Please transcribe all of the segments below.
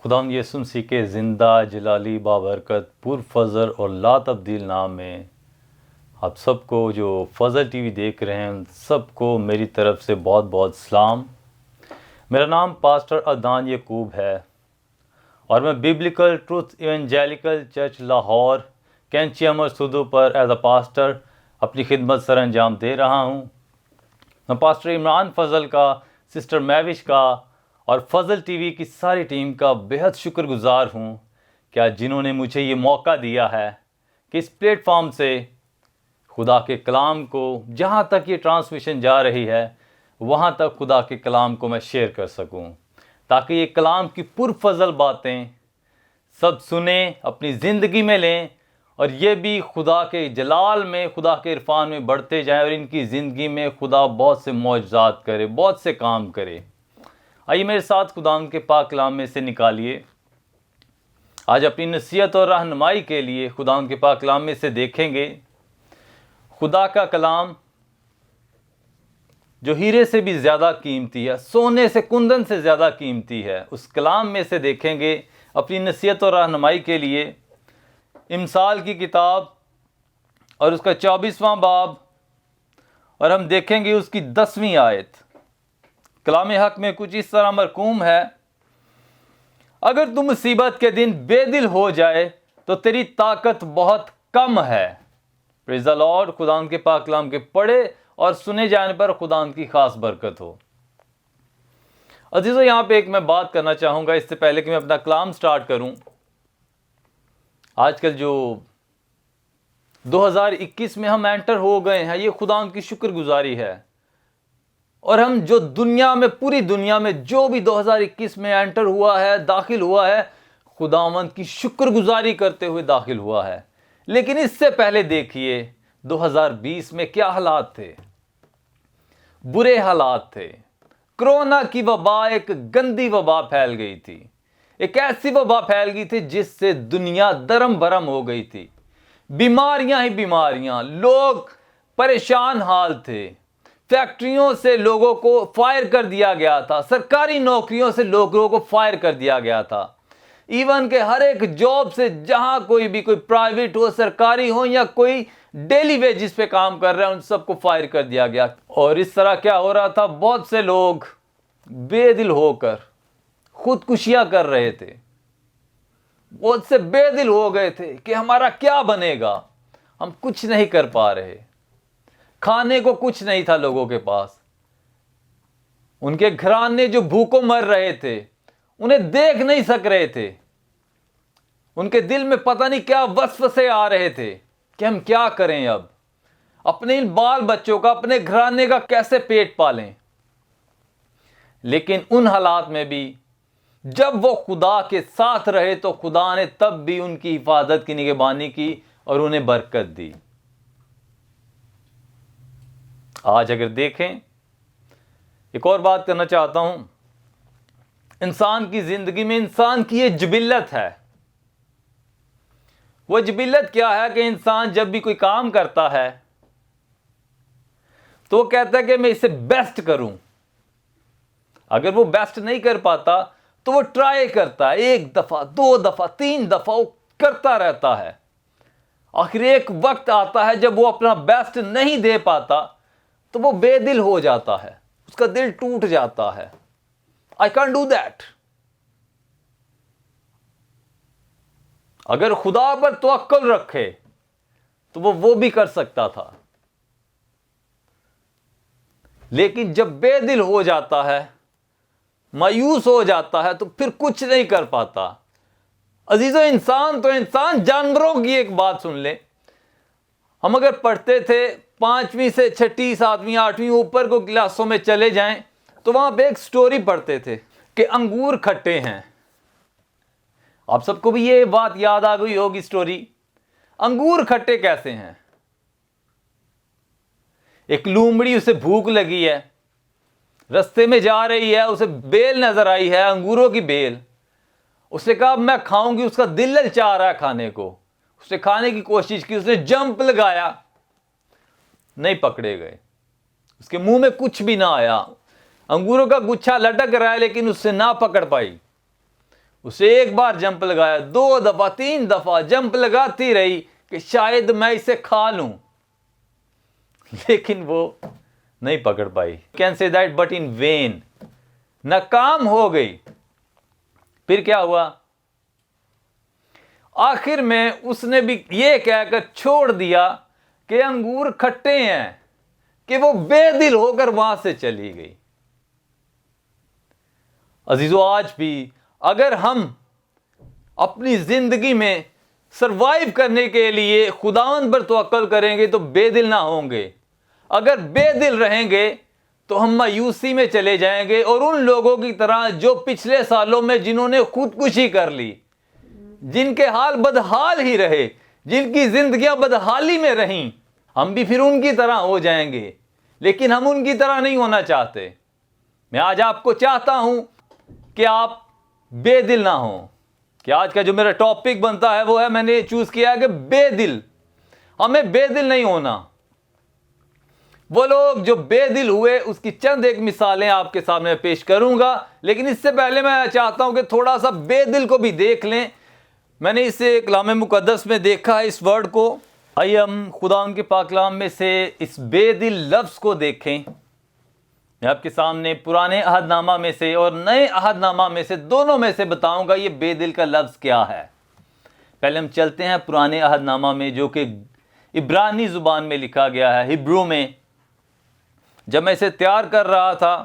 خدا یسوع مسیح کے زندہ جلالی بابرکت پرفضل اور لا تبدیل نام میں آپ سب کو جو فضل ٹی وی دیکھ رہے ہیں ان سب کو میری طرف سے بہت بہت سلام۔ میرا نام پاسٹر عدنان یعقوب ہے اور میں biblical truth evangelical church Lahore Kainchi Amar Sidhu پر ایز اے پاسٹر اپنی خدمت سر انجام دے رہا ہوں۔ میں پاسٹر عمران فضل کا، سسٹر میوش کا اور فضل ٹی وی کی ساری ٹیم کا بہت شکر گزار ہوں کہ جنہوں نے مجھے یہ موقع دیا ہے کہ اس پلیٹ فارم سے خدا کے کلام کو جہاں تک یہ ٹرانسمیشن جا رہی ہے وہاں تک خدا کے کلام کو میں شیئر کر سکوں، تاکہ یہ کلام کی پرفضل باتیں سب سنیں، اپنی زندگی میں لیں اور یہ بھی خدا کے جلال میں، خدا کے عرفان میں بڑھتے جائیں اور ان کی زندگی میں خدا بہت سے معجزات کرے، بہت سے کام کرے۔ آئیے میرے ساتھ خدا کے پاک کلام میں سے نکالیے۔ آج اپنی نصیحت اور رہنمائی کے لیے خدا کے پاک کلام میں سے دیکھیں گے خدا کا کلام جو ہیرے سے بھی زیادہ قیمتی ہے، سونے سے کندن سے زیادہ قیمتی ہے، اس کلام میں سے دیکھیں گے اپنی نصیحت اور رہنمائی کے لیے امثال کی کتاب اور اس کا 24واں باب، اور ہم دیکھیں گے اس کی 10ویں آیت۔ کلام حق میں کچھ اس طرح مرقوم ہے: اگر تم مصیبت کے دن بے دل ہو جائے تو تیری طاقت بہت کم ہے۔ پریز دی لارڈ۔ خدا ان کے پاک کلام کے پڑھے اور سنے جانے پر خدا ان کی خاص برکت ہو۔ عزیزو، یہاں پہ ایک میں بات کرنا چاہوں گا اس سے پہلے کہ میں اپنا کلام سٹارٹ کروں۔ آج کل جو 2021 میں ہم انٹر ہو گئے ہیں، یہ خدا ان کی شکر گزاری ہے، اور ہم جو دنیا میں، پوری دنیا میں جو بھی 2021 میں انٹر ہوا ہے، داخل ہوا ہے، خداوند کی شکر گزاری کرتے ہوئے داخل ہوا ہے۔ لیکن اس سے پہلے دیکھیے 2020 میں کیا حالات تھے، برے حالات تھے۔ کرونا کی وبا ایک گندی وبا پھیل گئی تھی، ایک ایسی وبا پھیل گئی تھی جس سے دنیا درم برم ہو گئی تھی۔ بیماریاں ہی بیماریاں، لوگ پریشان حال تھے، فیکٹریوں سے لوگوں کو فائر کر دیا گیا تھا، سرکاری نوکریوں سے لوگوں کو فائر کر دیا گیا تھا، ایون کہ ہر ایک جاب سے، جہاں کوئی بھی، کوئی پرائیویٹ ہو، سرکاری ہو یا کوئی ڈیلی ویجز پہ کام کر رہے ہیں، ان سب کو فائر کر دیا گیا۔ اور اس طرح کیا ہو رہا تھا، بہت سے لوگ بے دل ہو کر خودکشیاں کر رہے تھے، بہت سے بے دل ہو گئے تھے کہ ہمارا کیا بنے گا، ہم کچھ نہیں کر پا رہے، کھانے کو کچھ نہیں تھا لوگوں کے پاس، ان کے گھرانے جو بھوکوں مر رہے تھے انہیں دیکھ نہیں سک رہے تھے، ان کے دل میں پتہ نہیں کیا وسوسے آ رہے تھے کہ ہم کیا کریں، اب اپنے ان بال بچوں کا، اپنے گھرانے کا کیسے پیٹ پالیں۔ لیکن ان حالات میں بھی جب وہ خدا کے ساتھ رہے تو خدا نے تب بھی ان کی حفاظت کی، نگہبانی کی اور انہیں برکت دی۔ آج اگر دیکھیں، ایک اور بات کرنا چاہتا ہوں، انسان کی زندگی میں انسان کی یہ جبلت ہے۔ وہ جبلت کیا ہے کہ انسان جب بھی کوئی کام کرتا ہے تو وہ کہتا ہے کہ میں اسے بیسٹ کروں۔ اگر وہ بیسٹ نہیں کر پاتا تو وہ ٹرائی کرتا ہے، 1 دفعہ 2 دفعہ 3 دفعہ وہ کرتا رہتا ہے۔ آخر ایک وقت آتا ہے جب وہ اپنا بیسٹ نہیں دے پاتا تو وہ بے دل ہو جاتا ہے، اس کا دل ٹوٹ جاتا ہے۔ I can't do that۔ اگر خدا پر توکل رکھے تو وہ بھی کر سکتا تھا، لیکن جب بے دل ہو جاتا ہے، مایوس ہو جاتا ہے تو پھر کچھ نہیں کر پاتا۔ عزیزو، انسان تو انسان، جانوروں کی ایک بات سن لیں۔ ہم اگر پڑھتے تھے 5ویں سے 6ٹھی 7ویں 8ویں اوپر کو کلاسوں میں چلے جائیں تو وہاں پہ ایک سٹوری پڑھتے تھے کہ انگور کھٹے ہیں۔ آپ سب کو بھی یہ بات یاد آ گئی ہوگی سٹوری۔ انگور کھٹے کیسے ہیں؟ ایک لومڑی، اسے بھوک لگی ہے، رستے میں جا رہی ہے، اسے بیل نظر آئی ہے، انگوروں کی بیل۔ اس نے کہا میں کھاؤں گی، اس کا دل للچا رہا ہے کھانے کو۔ اس نے کھانے کی کوشش کی، اس نے جمپ لگایا، نہیں پکڑے گئے، اس کے منہ میں کچھ بھی نہ آیا، انگوروں کا گچھا لٹک رہا ہے لیکن اس سے نہ پکڑ پائی۔ اسے ایک بار جمپ لگایا، 2 دفعہ 3 دفعہ جمپ لگاتی رہی کہ شاید میں اسے کھا لوں، لیکن وہ نہیں پکڑ پائی. Can say that but in vain, ناکام ہو گئی. پھر کیا ہوا؟ آخر میں اس نے بھی یہ کہہ کر چھوڑ دیا کہ انگور کھٹے ہیں کہ وہ بے دل ہو کر وہاں سے چلی گئی. عزیزو، آج بھی اگر ہم اپنی زندگی میں سروائیو کرنے کے لیے خداوند پر توکل کریں گے تو بے دل نہ ہوں گے. اگر بے دل رہیں گے تو ہم مایوسی میں چلے جائیں گے، اور ان لوگوں کی طرح جو پچھلے سالوں میں جنہوں نے خودکشی کر لی، جن کے حال بدحال ہی رہے، جن کی زندگیاں بدحالی میں رہیں، ہم بھی پھر ان کی طرح ہو جائیں گے. لیکن ہم ان کی طرح نہیں ہونا چاہتے. میں آج آپ کو چاہتا ہوں کہ آپ بے دل نہ ہوں. کہ آج کا جو میرا ٹاپک بنتا ہے وہ ہے، میں نے چوز کیا ہے کہ بے دل. ہمیں بے دل نہیں ہونا. وہ لوگ جو بے دل ہوئے اس کی چند ایک مثالیں آپ کے سامنے پیش کروں گا، لیکن اس سے پہلے میں چاہتا ہوں کہ تھوڑا سا بے دل کو بھی دیکھ لیں. میں نے اسے کلام مقدس میں دیکھا ہے، اس ورڈ کو. آئیے ہم خدا ان کے پاک کلام میں سے اس بے دل لفظ کو دیکھیں. میں آپ کے سامنے پرانے عہد نامہ میں سے اور نئے عہد نامہ میں سے دونوں میں سے بتاؤں گا یہ بے دل کا لفظ کیا ہے. پہلے ہم چلتے ہیں پرانے عہد نامہ میں، جو کہ عبرانی زبان میں لکھا گیا ہے، ہبرو میں. جب میں اسے تیار کر رہا تھا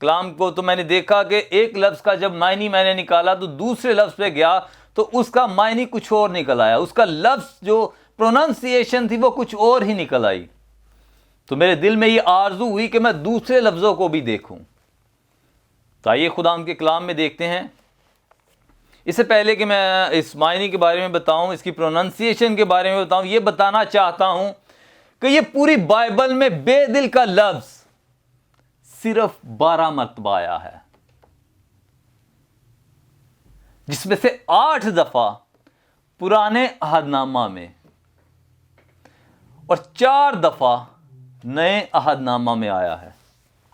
کلام کو، تو میں نے دیکھا کہ ایک لفظ کا جب معنی میں نے نکالا تو دوسرے لفظ پہ گیا تو اس کا معنی کچھ اور نکل آیا. اس کا لفظ جو پروننسیشن تھی وہ کچھ اور ہی نکل آئی. تو میرے دل میں یہ آرزو ہوئی کہ میں دوسرے لفظوں کو بھی دیکھوں. تو آئیے خدا ان کے کلام میں دیکھتے ہیں. اس سے پہلے کہ میں اس معنی کے بارے میں بتاؤں، اس کی پروننسیشن کے بارے میں بتاؤں، یہ بتانا چاہتا ہوں کہ یہ پوری بائبل میں بے دل کا لفظ صرف 12 مرتبہ آیا ہے، جس میں سے 8 دفعہ پرانے عہد نامہ میں اور 4 دفعہ نئے عہد نامہ میں آیا ہے.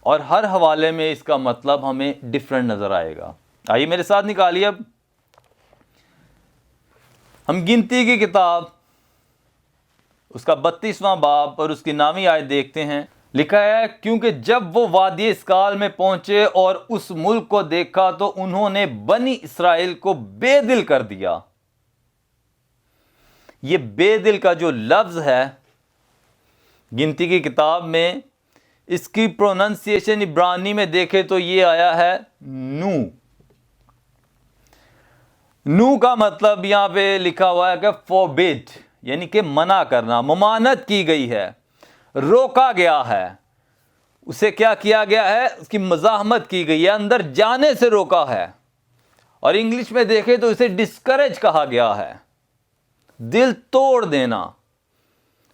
اور ہر حوالے میں اس کا مطلب ہمیں ڈیفرنٹ نظر آئے گا. آئیے میرے ساتھ نکالیے. اب ہم گنتی کی کتاب اس کا 32واں باب اور اس کی 9ویں آیت دیکھتے ہیں. لکھا ہے، کیونکہ جب وہ وادی اسکال میں پہنچے اور اس ملک کو دیکھا تو انہوں نے بنی اسرائیل کو بے دل کر دیا. یہ بے دل کا جو لفظ ہے گنتی کی کتاب میں، اس کی پروننسیشن عبرانی میں دیکھے تو یہ آیا ہے نو. نو کا مطلب یہاں پہ لکھا ہوا ہے کہ فوربڈ، یعنی کہ منع کرنا، ممانعت کی گئی ہے، روکا گیا ہے. اسے کیا کیا گیا ہے؟ اس کی مزاحمت کی گئی ہے، اندر جانے سے روکا ہے. اور انگلش میں دیکھیں تو اسے ڈسکریج کہا گیا ہے، دل توڑ دینا،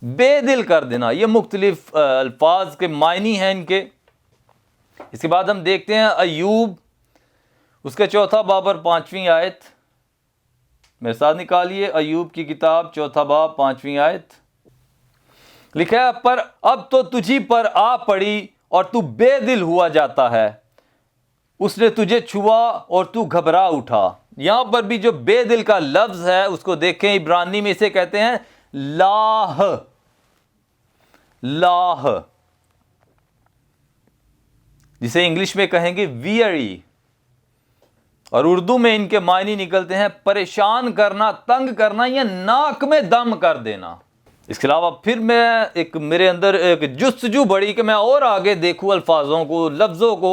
بے دل کر دینا. یہ مختلف الفاظ کے معنی ہیں ان کے. اس کے بعد ہم دیکھتے ہیں ایوب اس کے 4 باب اور 5ویں آیت. میرے ساتھ نکالیے ایوب کی کتاب 4 باب 5ویں آیت. لکھا ہے، پر اب تو تجھی پر آ پڑی اور تو بے دل ہوا جاتا ہے، اس نے تجھے چھوا اور تو گھبرا اٹھا. یہاں پر بھی جو بے دل کا لفظ ہے اس کو دیکھیں، عبرانی میں اسے کہتے ہیں لاہ. لاہ، جسے انگلش میں کہیں گے ویئری، اور اردو میں ان کے معنی نکلتے ہیں پریشان کرنا، تنگ کرنا یا ناک میں دم کر دینا. اس کے علاوہ پھر میرے اندر ایک جستجو بڑھی کہ میں اور آگے دیکھوں الفاظوں کو، لفظوں کو.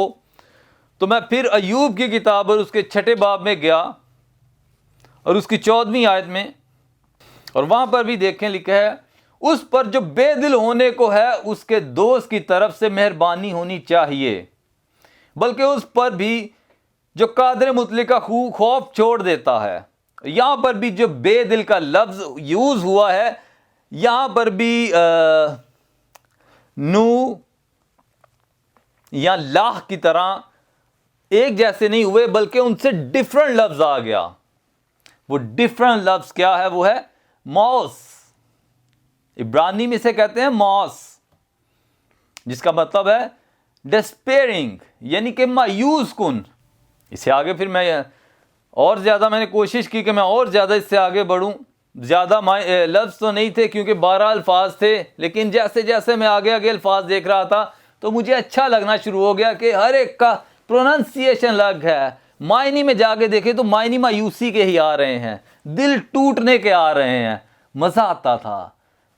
تو میں پھر ایوب کی کتاب اور اس کے 6 باب میں گیا اور اس کی 14ویں آیت میں، اور وہاں پر بھی دیکھیں لکھا ہے، اس پر جو بے دل ہونے کو ہے اس کے دوست کی طرف سے مہربانی ہونی چاہیے، بلکہ اس پر بھی جو قادر مطلق کا خوف چھوڑ دیتا ہے. یہاں پر بھی جو بے دل کا لفظ یوز ہوا ہے، یہاں پر بھی نو یا لاہ کی طرح ایک جیسے نہیں ہوئے، بلکہ ان سے ڈیفرنٹ لفظ آ گیا. وہ ڈیفرنٹ لفظ کیا ہے؟ وہ ہے موس. عبرانی میں سے کہتے ہیں موس، جس کا مطلب ہے ڈسپیرنگ، یعنی کہ مایوس کن. اس سے آگے پھر میں اور زیادہ میں نے کوشش کی کہ میں اور زیادہ اس سے آگے بڑھوں. زیادہ لفظ تو نہیں تھے کیونکہ 12 الفاظ تھے, لیکن جیسے جیسے میں آگے آگے الفاظ دیکھ رہا تھا تو مجھے اچھا لگنا شروع ہو گیا کہ ہر ایک کا پروننسیشن الگ ہے. معنی میں جا کے دیکھیں تو معنی مایوسی کے ہی آ رہے ہیں, دل ٹوٹنے کے آ رہے ہیں. مزہ آتا تھا,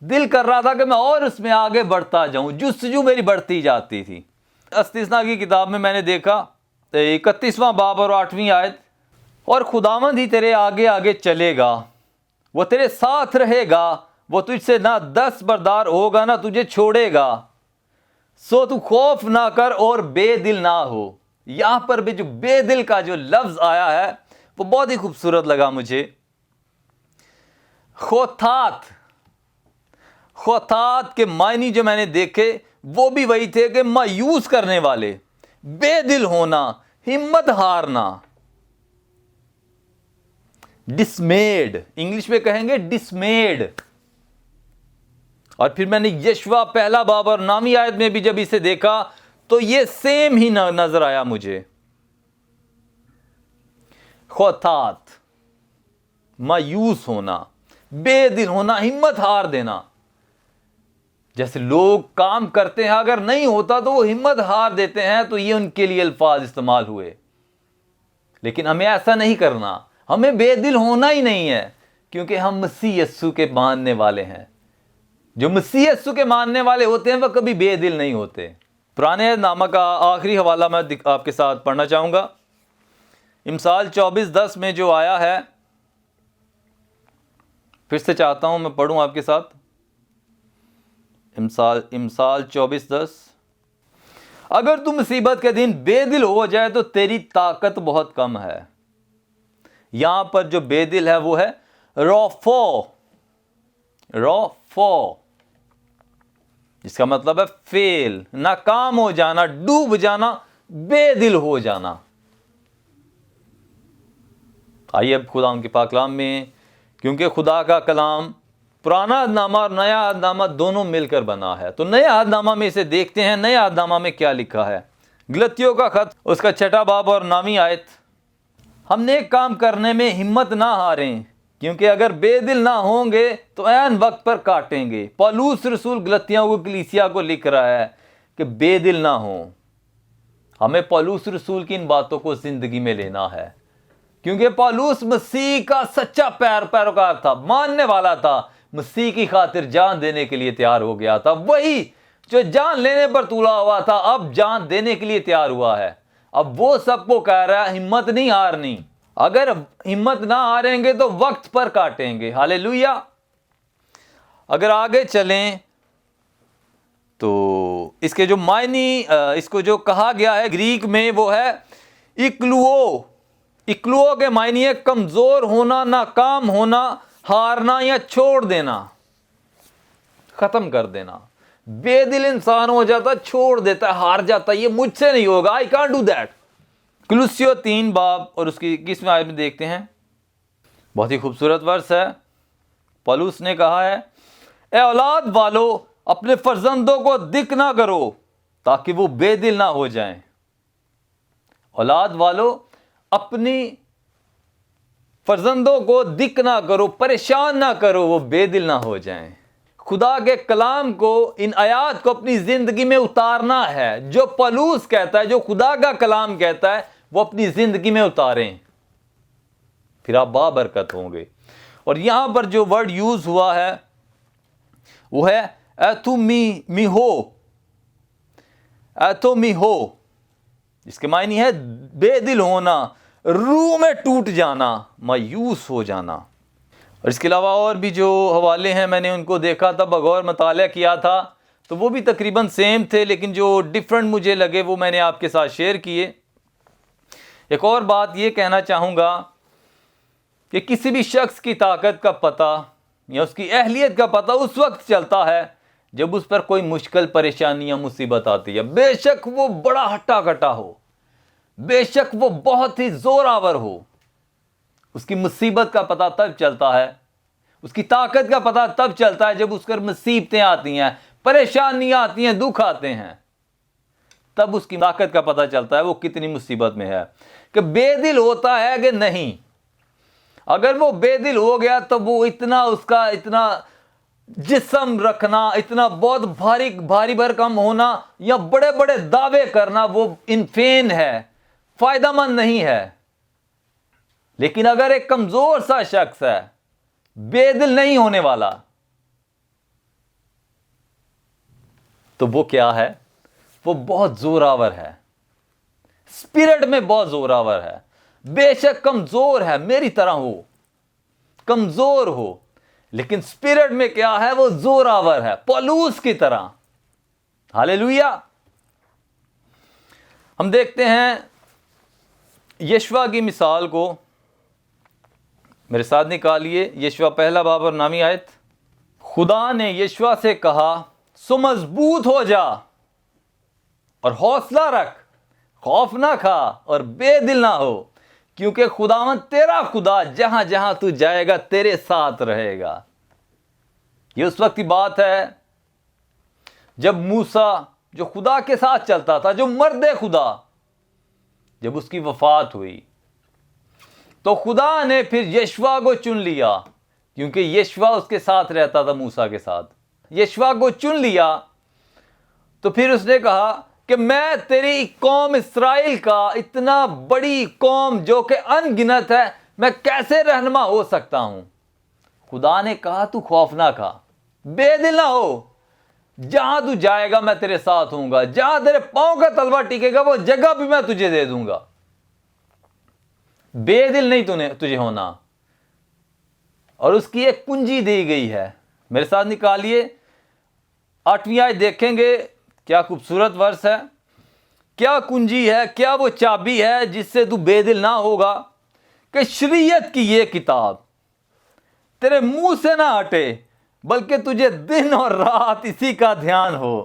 دل کر رہا تھا کہ میں اور اس میں آگے بڑھتا جاؤں, جستجو میری بڑھتی جاتی تھی. استثناء کی کتاب میں میں نے دیکھا 31واں باب اور 8ویں آیت, اور خداوند ہی تیرے آگے آگے چلے گا, وہ تیرے ساتھ رہے گا, وہ تجھ سے نہ دستبردار ہوگا نہ تجھے چھوڑے گا, سو تو خوف نہ کر اور بے دل نہ ہو. یہاں پر بھی جو بے دل کا جو لفظ آیا ہے وہ بہت ہی خوبصورت لگا مجھے. خوتات کے معنی جو میں نے دیکھے وہ بھی وہی تھے کہ مایوس کرنے والے, بے دل ہونا, ہمت ہارنا. ڈسمیڈ, انگلش میں کہیں گے ڈسمیڈ. اور پھر میں نے یشوا 1 باب اور 9ویں آیت میں بھی جب اسے دیکھا تو یہ سیم ہی نظر آیا مجھے. خوتات, مایوس ہونا, بے دل ہونا, ہمت ہار دینا. جیسے لوگ کام کرتے ہیں اگر نہیں ہوتا تو وہ ہمت ہار دیتے ہیں, تو یہ ان کے لیے الفاظ استعمال ہوئے. لیکن ہمیں ایسا نہیں کرنا, ہمیں بے دل ہونا ہی نہیں ہے, کیونکہ ہم مسیح یسوع کے ماننے والے ہیں. جو مسیح یسوع کے ماننے والے ہوتے ہیں وہ کبھی بے دل نہیں ہوتے. پرانے عہد نامہ کا آخری حوالہ میں آپ کے ساتھ پڑھنا چاہوں گا. امثال 24:10 میں جو آیا ہے, پھر سے چاہتا ہوں میں پڑھوں آپ کے ساتھ. امثال 24:10, اگر تم مصیبت کے دن بے دل ہو جائے تو تیری طاقت بہت کم ہے. یہاں پر جو بے دل ہے وہ ہے روفو, جس کا مطلب ہے فیل, ناکام ہو جانا, ڈوب جانا, بے دل ہو جانا. آئیے اب خدا ان کے پاک کلام میں, کیونکہ خدا کا کلام پرانا عہد نامہ اور نیا عہد نامہ دونوں مل کر بنا ہے. تو نیا عہد نامہ میں اسے دیکھتے ہیں, نیا عہد نامہ میں کیا لکھا ہے. گلتیوں کا خط اس کا 6 باب اور 9ویں آیت, ہم نیک کام کرنے میں ہمت نہ ہاریں, کیونکہ اگر بے دل نہ ہوں گے تو عین وقت پر کاٹیں گے. پولوس رسول گلتیوں کو کلیسیا کو لکھ رہا ہے کہ بے دل نہ ہوں. ہمیں پولوس رسول کی ان باتوں کو زندگی میں لینا ہے, کیونکہ پولوس مسیح کا سچا پیروکار تھا, ماننے والا تھا, مسیح کی خاطر جان دینے کے لیے تیار ہو گیا تھا. وہی جو جان لینے پر تولا ہوا تھا اب جان دینے کے لیے تیار ہوا ہے. اب وہ سب کو کہہ رہا ہے ہمت نہیں ہارنی. اگر ہمت نہ ہاریں گے تو وقت پر کاٹیں گے. ہاللیلویا. اگر آگے چلیں تو اس کے جو معنی, اس کو جو کہا گیا ہے گریک میں وہ ہے اکلوو کے معنی ہے کمزور ہونا, ناکام ہونا, ہارنا یا چھوڑ دینا, ختم کر دینا. بے دل انسان ہو جاتا, چھوڑ دیتا ہے, ہار جاتا ہے, یہ مجھ سے نہیں ہوگا, I can't do that. کلوسیو 3 باب اور اس کی 21ویں آیت میں دیکھتے ہیں, بہت ہی خوبصورت ورس ہے. پولوس نے کہا ہے, اے اولاد والو اپنے فرزندوں کو دکھ نہ کرو تاکہ وہ بے دل نہ ہو جائیں. اولاد والو اپنی فرزندوں کو دکھ نہ کرو, پریشان نہ کرو, وہ بے دل نہ ہو جائیں. خدا کے کلام کو, ان آیات کو اپنی زندگی میں اتارنا ہے. جو پولوس کہتا ہے, جو خدا کا کلام کہتا ہے, وہ اپنی زندگی میں اتاریں, پھر آپ بابرکت ہوں گے. اور یہاں پر جو ورڈ یوز ہوا ہے وہ ہے ایتھومیہو, جس کے معنی ہے بے دل ہونا, روح میں ٹوٹ جانا, مایوس ہو جانا. اور اس کے علاوہ اور بھی جو حوالے ہیں میں نے ان کو دیکھا تھا, بغور مطالعہ کیا تھا, تو وہ بھی تقریباً سیم تھے, لیکن جو ڈیفرنٹ مجھے لگے وہ میں نے آپ کے ساتھ شیئر کیے. ایک اور بات یہ کہنا چاہوں گا کہ کسی بھی شخص کی طاقت کا پتہ یا اس کی اہلیت کا پتہ اس وقت چلتا ہے جب اس پر کوئی مشکل پریشانی یا مصیبت آتی ہے. بے شک وہ بڑا ہٹا کٹا ہو, بے شک وہ بہت ہی زور آور ہو, اس کی مصیبت کا پتہ تب چلتا ہے, اس کی طاقت کا پتہ تب چلتا ہے جب اس پر مصیبتیں آتی ہیں, پریشانیاں آتی ہیں, دکھ آتے ہیں. تب اس کی طاقت کا پتہ چلتا ہے وہ کتنی مصیبت میں ہے. کہ بے دل ہوتا ہے کہ نہیں. اگر وہ بے دل ہو گیا تو وہ اس کا اتنا جسم رکھنا، اتنا بہت بھاری بھرکم ہونا یا بڑے بڑے دعوے کرنا، وہ انفین ہے، فائدہ مند نہیں ہے. لیکن اگر ایک کمزور سا شخص ہے، بے دل نہیں ہونے والا، تو وہ کیا ہے؟ وہ بہت زوراور ہے، اسپرٹ میں بہت زوراور ہے. بے شک کمزور ہے، میری طرح ہو، کمزور ہو، لیکن اسپرٹ میں کیا ہے؟ وہ زوراور ہے، پولوس کی طرح. ہاللیلویا. ہم دیکھتے ہیں یشوع کی مثال کو، میرے ساتھ نکالیے یشوع پہلا باب اور نامی آیت. خدا نے یشوع سے کہا سو مضبوط ہو جا اور حوصلہ رکھ، خوف نہ کھا اور بے دل نہ ہو، کیونکہ خداوند تیرا خدا جہاں جہاں تو جائے گا تیرے ساتھ رہے گا. یہ اس وقت کی بات ہے جب موسیٰ جو خدا کے ساتھ چلتا تھا، جو مرد خدا، جب اس کی وفات ہوئی تو خدا نے پھر یشوع کو چن لیا، کیونکہ یشوع اس کے ساتھ رہتا تھا موسیٰ کے ساتھ. یشوع کو چن لیا تو پھر اس نے کہا کہ میں تیری قوم اسرائیل کا، اتنا بڑی قوم جو کہ ان گنت ہے، میں کیسے رہنما ہو سکتا ہوں؟ خدا نے کہا تو خوف نہ کھا، بے دل نہ ہو، جہاں تو جائے گا میں تیرے ساتھ ہوں گا، جہاں تیرے پاؤں کا تلوا ٹکے گا وہ جگہ بھی میں تجھے دے دوں گا. بے دل نہیں تجھے ہونا. اور اس کی ایک کنجی دی گئی ہے، میرے ساتھ نکالیے 8ویں آیت دیکھیں گے. کیا خوبصورت ورس ہے. کیا کنجی ہے، کیا وہ چابی ہے جس سے تو بے دل نہ ہوگا؟ کہ شریعت کی یہ کتاب تیرے منہ سے نہ ہٹے، بلکہ تجھے دن اور رات اسی کا دھیان ہو،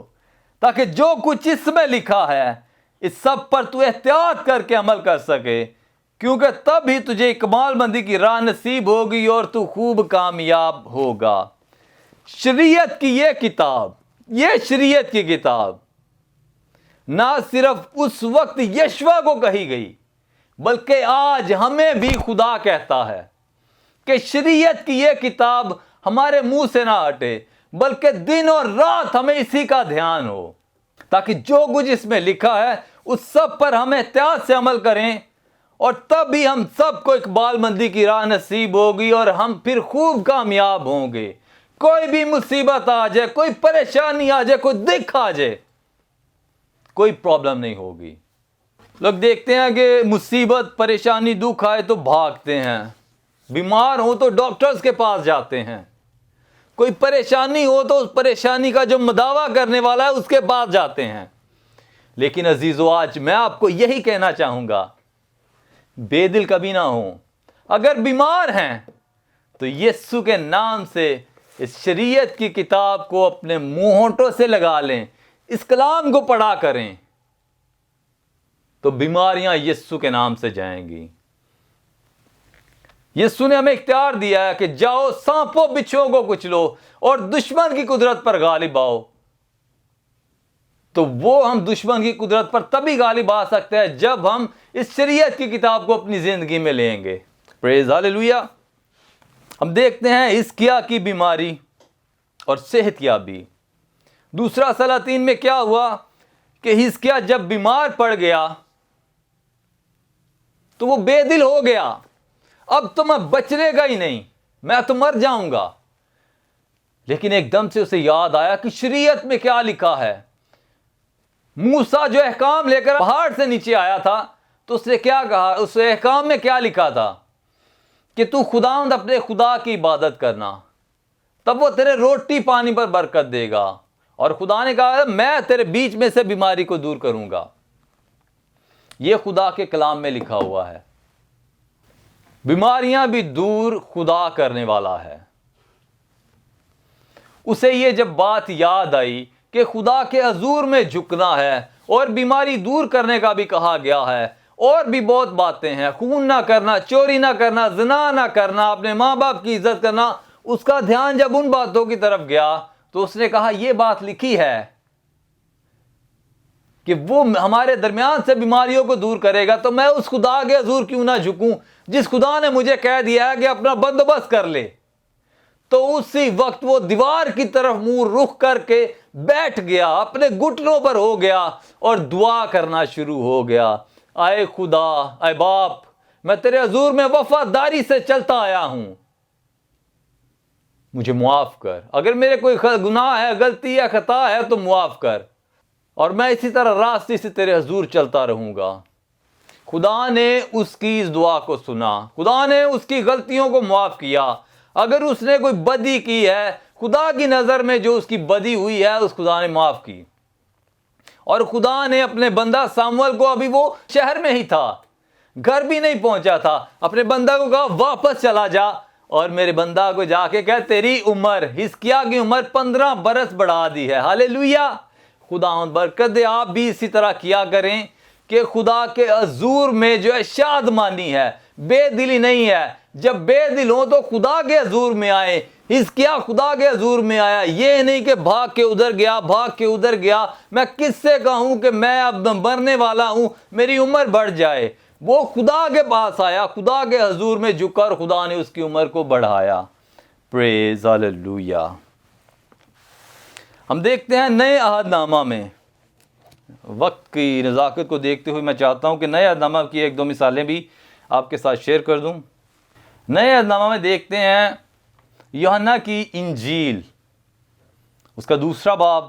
تاکہ جو کچھ اس میں لکھا ہے اس سب پر تو احتیاط کر کے عمل کر سکے، کیونکہ تب ہی تجھے کمال مندی کی راہ نصیب ہوگی اور تو خوب کامیاب ہوگا. شریعت کی یہ کتاب، یہ شریعت کی کتاب نہ صرف اس وقت یشوع کو کہی گئی، بلکہ آج ہمیں بھی خدا کہتا ہے کہ شریعت کی یہ کتاب ہمارے منہ سے نہ ہٹے، بلکہ دن اور رات ہمیں اسی کا دھیان ہو، تاکہ جو کچھ اس میں لکھا ہے اس سب پر ہم احتیاط سے عمل کریں، اور تب بھی ہم سب کو اقبال مندی کی راہ نصیب ہوگی اور ہم پھر خوب کامیاب ہوں گے. کوئی بھی مصیبت آ جائے، کوئی پریشانی آ جائے، کوئی دکھ آ جائے، کوئی پرابلم نہیں ہوگی. لوگ دیکھتے ہیں کہ مصیبت، پریشانی، دکھ آئے تو بھاگتے ہیں، بیمار ہو تو ڈاکٹرز کے پاس جاتے ہیں، کوئی پریشانی ہو تو اس پریشانی کا جو مداوع کرنے والا ہے اس کے پاس جاتے ہیں. لیکن عزیزو، آج میں آپ کو یہی کہنا چاہوں گا، بے دل کبھی نہ ہوں. اگر بیمار ہیں تو یسوع کے نام سے اس شریعت کی کتاب کو اپنے منہ ہونٹوں سے لگا لیں، اس کلام کو پڑھا کریں، تو بیماریاں یسوع کے نام سے جائیں گی. یسوع نے ہمیں اختیار دیا ہے کہ جاؤ، سانپوں بچھوؤں کو کچلو اور دشمن کی قدرت پر غالب آؤ. تو وہ ہم دشمن کی قدرت پر تبھی غالب آ سکتے ہیں جب ہم اس شریعت کی کتاب کو اپنی زندگی میں لیں گے. پریز ہاللیلویا. ہم دیکھتے ہیں حزقیہ کی بیماری اور صحت یابی. 2 سلاطین میں کیا ہوا کہ حزقیہ جب بیمار پڑ گیا تو وہ بے دل ہو گیا. اب تو میں بچنے گا ہی نہیں، میں تو مر جاؤں گا. لیکن ایک دم سے اسے یاد آیا کہ شریعت میں کیا لکھا ہے. موسیٰ جو احکام لے کر پہاڑ سے نیچے آیا تھا تو اس نے کیا کہا؟ اس احکام میں کیا لکھا تھا کہ تو خداوند اپنے خدا کی عبادت کرنا، تب وہ تیرے روٹی پانی پر برکت دے گا. اور خدا نے کہا میں تیرے بیچ میں سے بیماری کو دور کروں گا. یہ خدا کے کلام میں لکھا ہوا ہے. بیماریاں بھی دور خدا کرنے والا ہے. اسے یہ جب بات یاد آئی کہ خدا کے حضور میں جھکنا ہے اور بیماری دور کرنے کا بھی کہا گیا ہے، اور بھی بہت باتیں ہیں، خون نہ کرنا، چوری نہ کرنا، زنا نہ کرنا، اپنے ماں باپ کی عزت کرنا. اس کا دھیان جب ان باتوں کی طرف گیا تو اس نے کہا یہ بات لکھی ہے کہ وہ ہمارے درمیان سے بیماریوں کو دور کرے گا، تو میں اس خدا کے حضور کیوں نہ جھکوں جس خدا نے مجھے کہہ دیا ہے کہ اپنا بندوبست کر لے۔ تو اسی وقت وہ دیوار کی طرف منہ رخ کر کے بیٹھ گیا، اپنے گھٹنوں پر ہو گیا اور دعا کرنا شروع ہو گیا، اے خدا، اے باپ، میں تیرے حضور میں وفاداری سے چلتا آیا ہوں، مجھے معاف کر، اگر میرے کوئی گناہ ہے، غلطی یا خطا ہے تو معاف کر، اور میں اسی طرح راستے سے تیرے حضور چلتا رہوں گا۔ خدا نے اس کی اس دعا کو سنا، خدا نے اس کی غلطیوں کو معاف کیا۔ اگر اس نے کوئی بدی کی ہے، خدا کی نظر میں جو اس کی بدی ہوئی ہے اس خدا نے معاف کی، اور خدا نے اپنے بندہ ساموئیل کو، ابھی وہ شہر میں ہی تھا، گھر بھی نہیں پہنچا تھا، اپنے بندہ کو کہا واپس چلا جا، اور میرے بندہ کو جا کے کہا تیری عمر، حزقیاہ کی عمر 15 برس بڑھا دی ہے۔ ہاللیلویہ، خداوند برکت دے۔ آپ بھی اسی طرح کیا کریں کہ خدا کے حضور میں جو ہے شادمانی ہے، بے دلی نہیں ہے۔ جب بے دل ہوں تو خدا کے حضور میں آئے۔ حزقیاہ خدا کے حضور میں آیا، یہ نہیں کہ بھاگ کے ادھر گیا، بھاگ کے ادھر گیا، میں کس سے کہوں کہ میں اب مرنے والا ہوں، میری عمر بڑھ جائے۔ وہ خدا کے پاس آیا، خدا کے حضور میں جھکا اور خدا نے اس کی عمر کو بڑھایا۔ پریز ہاللیلویہ۔ ہم دیکھتے ہیں نئے عہد نامہ میں، وقت کی نزاکت کو دیکھتے ہوئے میں چاہتا ہوں کہ نئے عہد نامہ کی 1-2 مثالیں بھی آپ کے ساتھ شیئر کر دوں۔ نئے عہد نامہ میں دیکھتے ہیں یوحنا کی انجیل، اس کا 2 باب،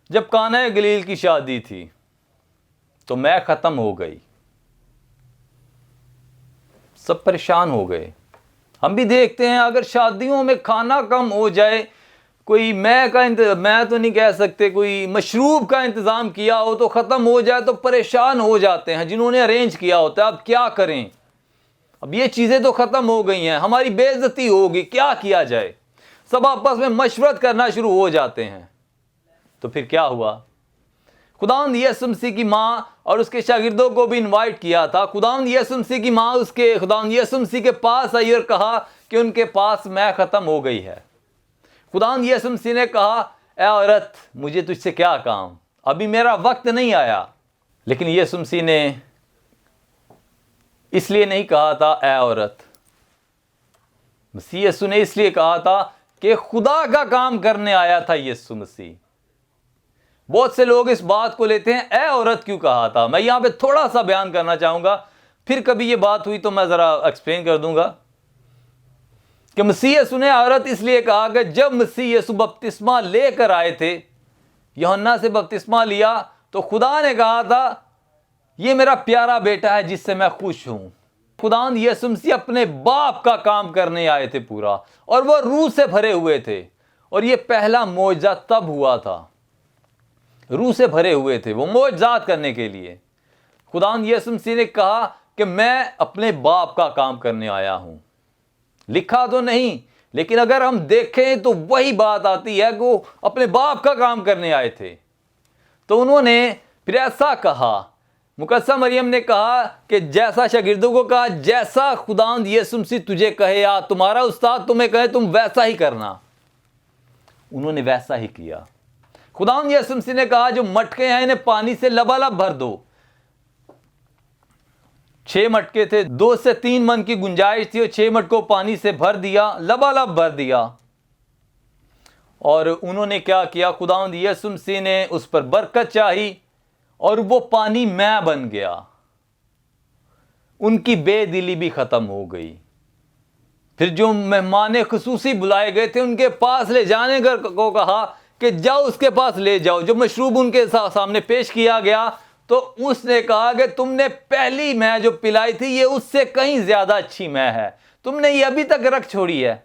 جب کانہ گلیل کی شادی تھی تو میں ختم ہو گئی، سب پریشان ہو گئے۔ ہم بھی دیکھتے ہیں اگر شادیوں میں کھانا کم ہو جائے، کوئی میں تو نہیں کہہ سکتے، کوئی مشروب کا انتظام کیا ہو تو ختم ہو جائے تو پریشان ہو جاتے ہیں جنہوں نے ارینج کیا ہوتا ہے۔ اب کیا کریں، اب یہ چیزیں تو ختم ہو گئی ہیں، ہماری بے عزتی ہوگی، کیا کیا جائے؟ سب آپس میں مشورت کرنا شروع ہو جاتے ہیں۔ تو پھر کیا ہوا؟ خداوند یسوع مسیح کی ماں اور اس کے شاگردوں کو بھی انوائٹ کیا تھا۔ خداوند یسوع مسیح کی ماں خداوند یسوع مسیح کے پاس آئی اور کہا کہ ان کے پاس میں ختم ہو گئی ہے۔ خداوند یسوع مسیح نے کہا اے عورت، مجھے تجھ سے کیا کام، ابھی میرا وقت نہیں آیا۔ لیکن یسوع مسیح نے اس لیے نہیں کہا تھا اے عورت، مسیح یسوع نے اس لیے کہا تھا کہ خدا کا کام کرنے آیا تھا یسوع مسیح۔ بہت سے لوگ اس بات کو لیتے ہیں اے عورت کیوں کہا تھا۔ میں یہاں پہ تھوڑا سا بیان کرنا چاہوں گا، پھر کبھی یہ بات ہوئی تو میں ذرا ایکسپلین کر دوں گا کہ مسیح یسوع نے عورت اس لیے کہا کہ جب مسیح یسوع بپتسمہ لے کر آئے تھے، یوحنا سے بپتسمہ لیا، تو خدا نے کہا تھا یہ میرا پیارا بیٹا ہے جس سے میں خوش ہوں۔ خداوند یسوع مسیح اپنے باپ کا کام کرنے آئے تھے پورا، اور وہ روح سے بھرے ہوئے تھے، اور یہ پہلا معجزہ تب ہوا تھا، روح سے بھرے ہوئے تھے وہ معجزات کرنے کے لیے۔ خداوند یسوع مسیح نے کہا کہ میں اپنے باپ کا کام کرنے آیا ہوں۔ لکھا تو نہیں، لیکن اگر ہم دیکھیں تو وہی بات آتی ہے کہ وہ اپنے باپ کا کام کرنے آئے تھے۔ تو انہوں نے پھر ایسا کہا، مقدسہ مریم نے کہا کہ جیسا شاگردوں کو کہا جیسا خداوند یسوع مسیح تجھے کہے یا تمہارا استاد تمہیں کہے تم ویسا ہی کرنا۔ انہوں نے ویسا ہی کیا۔ خداوند یسوع مسیح نے کہا جو مٹکے ہیں انہیں پانی سے لبالب بھر دو۔ 6 مٹکے تھے، 2 سے 3 من کی گنجائش تھی، اور 6 مٹکوں پانی سے بھر دیا، لبالب بھر دیا۔ اور انہوں نے کیا کیا؟ خداوند یسوع مسیح نے اس پر برکت چاہی اور وہ پانی میں بن گیا۔ ان کی بے دلی بھی ختم ہو گئی۔ پھر جو مہمان خصوصی بلائے گئے تھے ان کے پاس لے جانے کو کہا کہ جاؤ اس کے پاس لے جاؤ۔ جو مشروب ان کے سامنے پیش کیا گیا تو اس نے کہا کہ تم نے پہلی مے جو پلائی تھی یہ اس سے کہیں زیادہ اچھی مے ہے، تم نے یہ ابھی تک رکھ چھوڑی ہے۔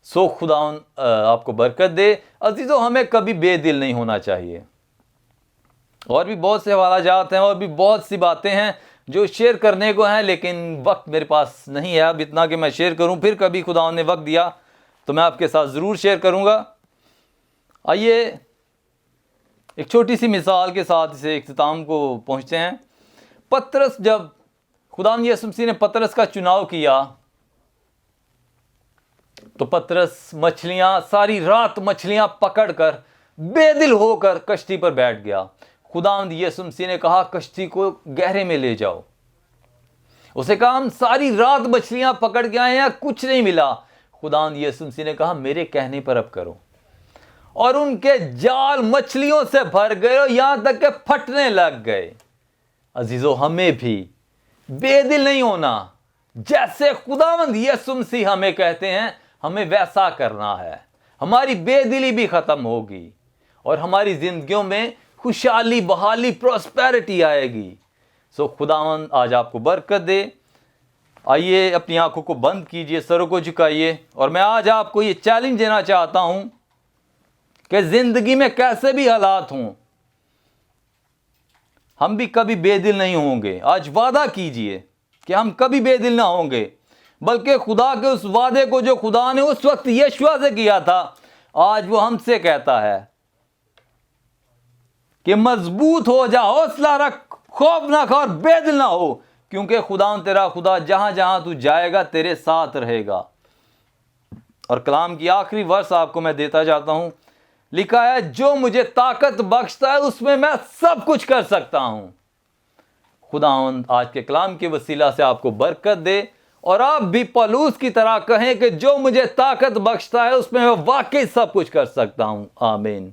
سو خداوند آپ کو برکت دے۔ عزیزو، ہمیں کبھی بے دل نہیں ہونا چاہیے۔ اور بھی بہت سے حوالہ جات ہیں، اور بھی بہت سی باتیں ہیں جو شیئر کرنے کو ہیں، لیکن وقت میرے پاس نہیں ہے اب اتنا کہ میں شیئر کروں۔ پھر کبھی خداوند نے وقت دیا تو میں آپ کے ساتھ ضرور شیئر کروں گا۔ آئیے ایک چھوٹی سی مثال کے ساتھ اسے اختتام کو پہنچتے ہیں۔ پطرس، جب خداوند یسوع مسیح نے پطرس کا چناؤ کیا تو پطرس مچھلیاں، ساری رات مچھلیاں پکڑ کر بے دل ہو کر کشتی پر بیٹھ گیا. خداوند یسوع مسیح نے کہا کشتی کو گہرے میں لے جاؤ. اسے کہا ہم ساری رات مچھلیاں پکڑ کے آئے ہیں, کچھ نہیں ملا. خداوند یسوع مسیح نے کہا میرے کہنے پر اب کرو, اور ان کے جال مچھلیوں سے بھر گئے اور یہاں تک کہ پھٹنے لگ گئے. عزیزو, ہمیں بھی بے دل نہیں ہونا. جیسے خداوند یسوع مسیح ہمیں کہتے ہیں ہمیں ویسا کرنا ہے. ہماری بے دلی بھی ختم ہوگی اور ہماری زندگیوں میں خوشحالی, بحالی, پراسپیرٹی آئے گی. سو خداوند آج آپ کو برکت دے. آئیے اپنی آنکھوں کو بند کیجئے, سروں کو جھکائیے, اور میں آج آپ کو یہ چیلنج دینا چاہتا ہوں کہ زندگی میں کیسے بھی حالات ہوں, ہم بھی کبھی بے دل نہیں ہوں گے. آج وعدہ کیجئے کہ ہم کبھی بے دل نہ ہوں گے, بلکہ خدا کے اس وعدے کو جو خدا نے اس وقت یشوع سے کیا تھا, آج وہ ہم سے کہتا ہے کہ مضبوط ہو جا, حوصلہ رکھ, خوف نہ کھا اور بے دل نہ ہو, کیونکہ خداوند تیرا خدا جہاں جہاں تو جائے گا تیرے ساتھ رہے گا. اور کلام کی آخری ورس آپ کو میں دیتا جاتا ہوں. لکھا ہے جو مجھے طاقت بخشتا ہے اس میں میں سب کچھ کر سکتا ہوں. خداوند آج کے کلام کے وسیلہ سے آپ کو برکت دے, اور آپ بھی پولوس کی طرح کہیں کہ جو مجھے طاقت بخشتا ہے اس میں میں واقعی سب کچھ کر سکتا ہوں. آمین.